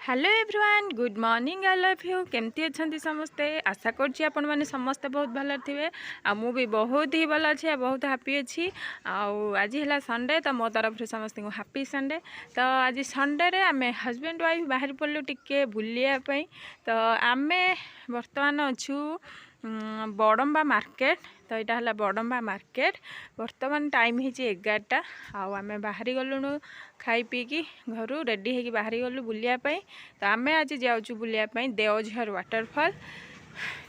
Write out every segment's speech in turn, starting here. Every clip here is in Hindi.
Hello everyone good morning I love you केमती अच्छा समस्ते आशा करुँच आपण मैंने समस्ते बहुत भल थे मु भी बहुत ही भल अच्छे बहुत हैप्पी अच्छी आज है संडे तो मो तरफ समस्त को हैप्पी संडे। तो आज संडे रे आमे हस्बैंड वाइफ बाहर पड़लु टिके बुलियापाई। तो आमे बर्तमान अच्छू बड़म्बा मार्केट। तो यहाँ है बड़म्बा मार्केट बर्तमान टाइम है 11टा आमे बाहरी गलुणु खाई पीकी घर रेडी होगी बाहरी गलु बुलियापाई। तो आमे आज जाऊँ बुलियापाई देवझर वाटरफॉल।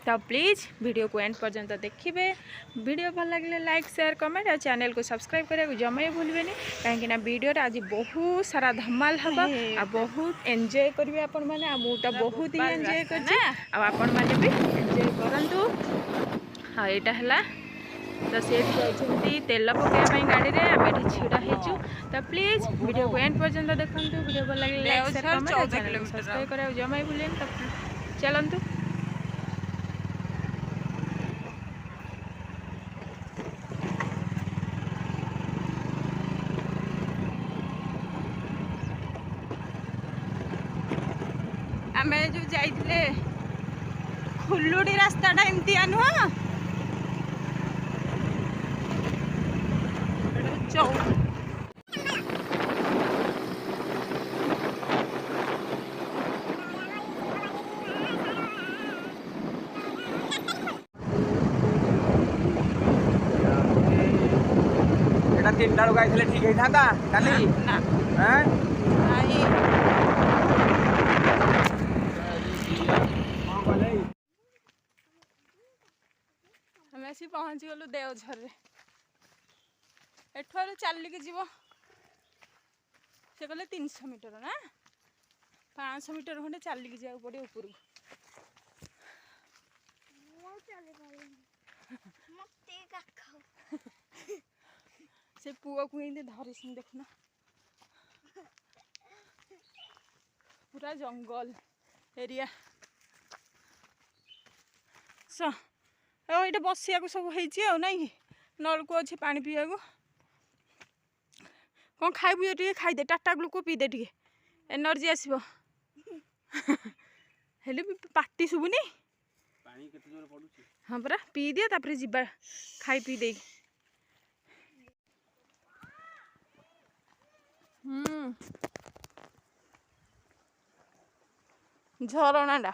तो प्लीज़ वीडियो को एंड पर्यंत देखिए। वीडियो भल लगे लाइक शेयर कमेंट और चैनल को सब्सक्राइब करने को जमा ही भूलबेनि कहीं वीडियो आज बहुत सारा धमाल हम आ बहुत एंजॉय करेंगे आपण मैंने तो बहुत ही एंजॉय कर भी एंजॉय करूँ। हाँ यहाँ है तो से जाती तेल पकड़ाई गाड़ी में आम ये छिड़ा होचु। तो प्लीज वीडियो को एंड पर्यंत देखो। वीडियो भल लगे लाइक शेयर कमेंट और चैनल को सब्सक्राइब करा जमा ही भूलें। तो चलतु आम जो जाइए खुलुड़ी रास्ताटा एमती नुह चौक तीन टा गाई ठीक होता काली आम आसी पहुँची गलु देवझर एठू चलिकी जीव से कहले 300 मीटर ना 500 मीटर खंडे चलिकी जाओ पड़े ऊपर से पुआ को धरिस देखना पूरा जंगल एरिया स ये बसिया सब होई नलकू अच्छे पानी पीवा को कौन खाइबु ये खाईदे टाटा ग्लुको पीदे टे एनर्जी आसो हेले भी पाटी शुभुनी हाँ परा पी दिया तापर जीवा खाई पी दे झरणाटा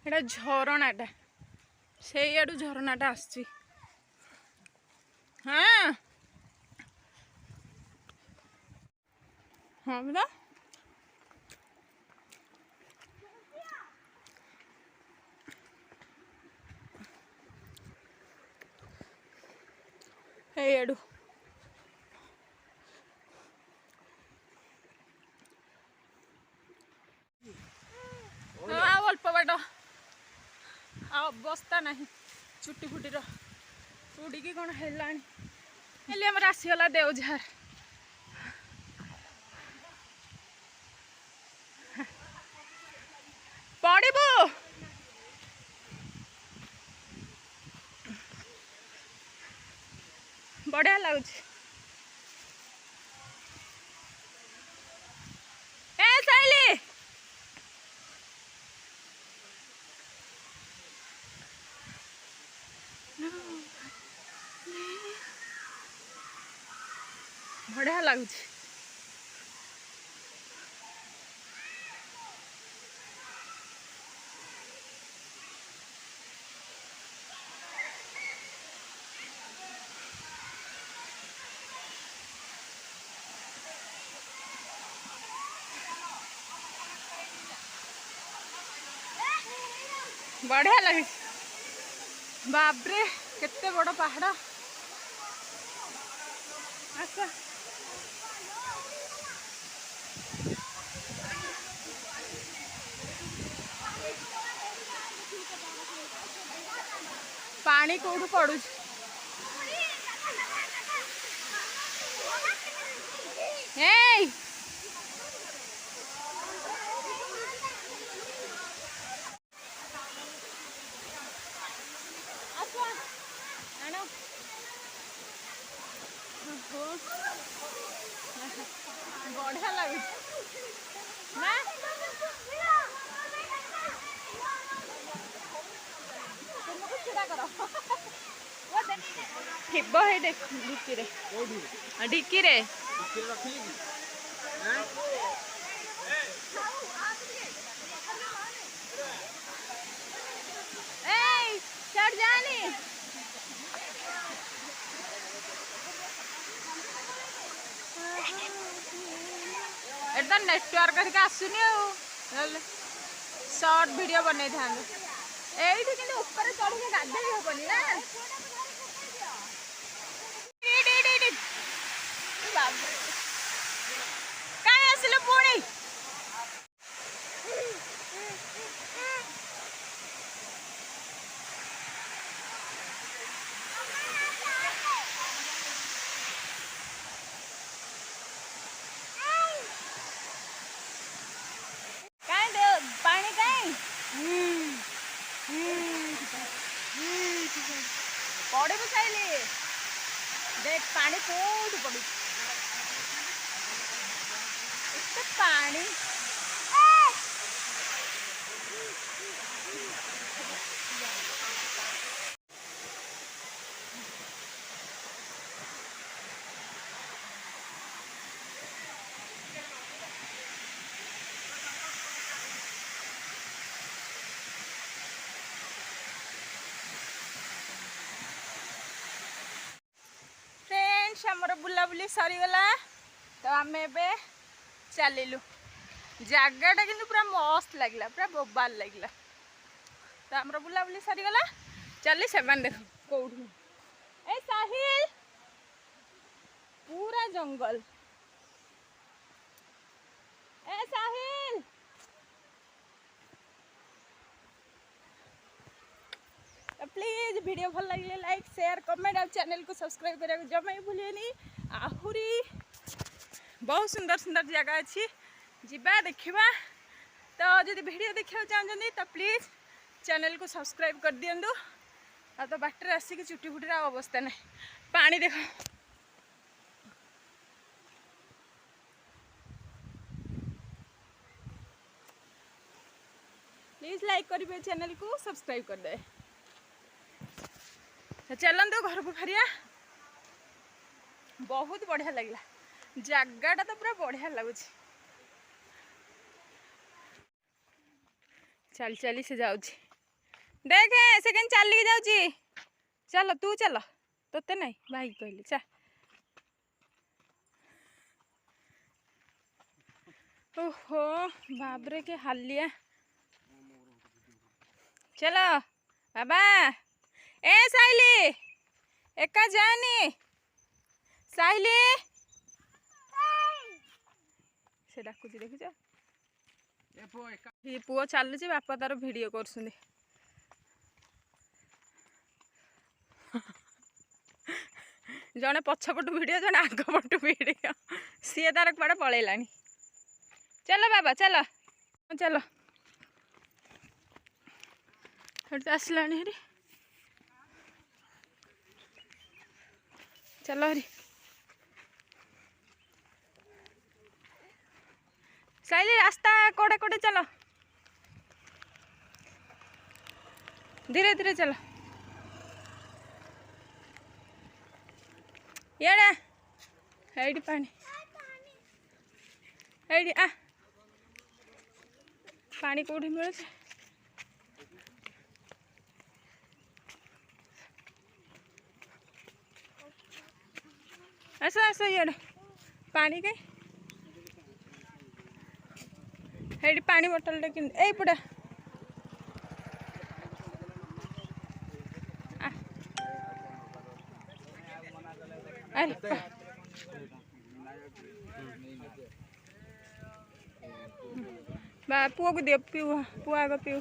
एटा झरणाटा से आड़ू झरणाटा आसची। हाँ हाँ बोला आड़ू अल्प बाट अवस्था ना चुटी फुटीर उड़ी कौन है आमर आसीगला देवझर पड़बू बढ़िया लगुच बढ़िया लगुच बढ़िया लगे बापरे केते बड़ पहाड़ अच्छा पानी कोठू पड़ू हे बढ़िया लगे ना थिब है देख डिक्की रे चढ़ जानी एकदम नेटवर्क करके आसुनी शॉर्ट वीडियो बने था ये कि ऊपर चढ़ के गाधे हेनी ना कहीं आसिल पुणी पानी कहीं पड़े भी चाहिए देख पानी कोठ पड़ पानी आमर बुलाबुली सरीगला तो आम चलू जगाटा कि पूरा मस्त लगे पूरा बोबाल लगे तो आमर बुलाबुली सरीगला चली से देख कौटू ए साहिल पूरा जंगल ए साहिल प्लीज वीडियो भल लगे लाइक शेयर कमेंट और चैनल को सब्सक्राइब करा जमा ही भूलिए आहरी बहुत सुंदर सुंदर जगह अच्छी जीवा देखा तो जब वीडियो देखा चाहते तो प्लीज चैनल को सब्सक्राइब कर दिंतु आ तो बाटर आसिक चुटी फुटी अवस्था ना पानी देख प्लीज लाइक करेंगे चैनल को सब्सक्राइब कर दे चलते घर को फेरिया बहुत बढ़िया लगला जगाटा तो पूरा बढ़िया लगुच चल चली से जाऊँ देख से कहीं चल जाऊँ चल तू चल तोते नहीं भाई कहली चल ओहो बाबरे के हालिया चलो बाबा ए साइली एका जानी साइली से डाकुची देखुच ये पुओ चलुची बापा तार वीडियो कर जड़े पछपटू वीडियो जड़े आगपटू वीडियो सी तार कड़े पलैला चलो बाबा चलो चलो आसला हरी चलो हरी साइली रास्ता कोड़े कोड़े चलो धीरे धीरे चलो याडा एडी पानी एडी आ पानी कोठी मिले ऐसा ऐसा यार पानी के हेडी पानी बोतल लेकिन ए पड़ा अरे बा पुआ को दियो पुआ को पियो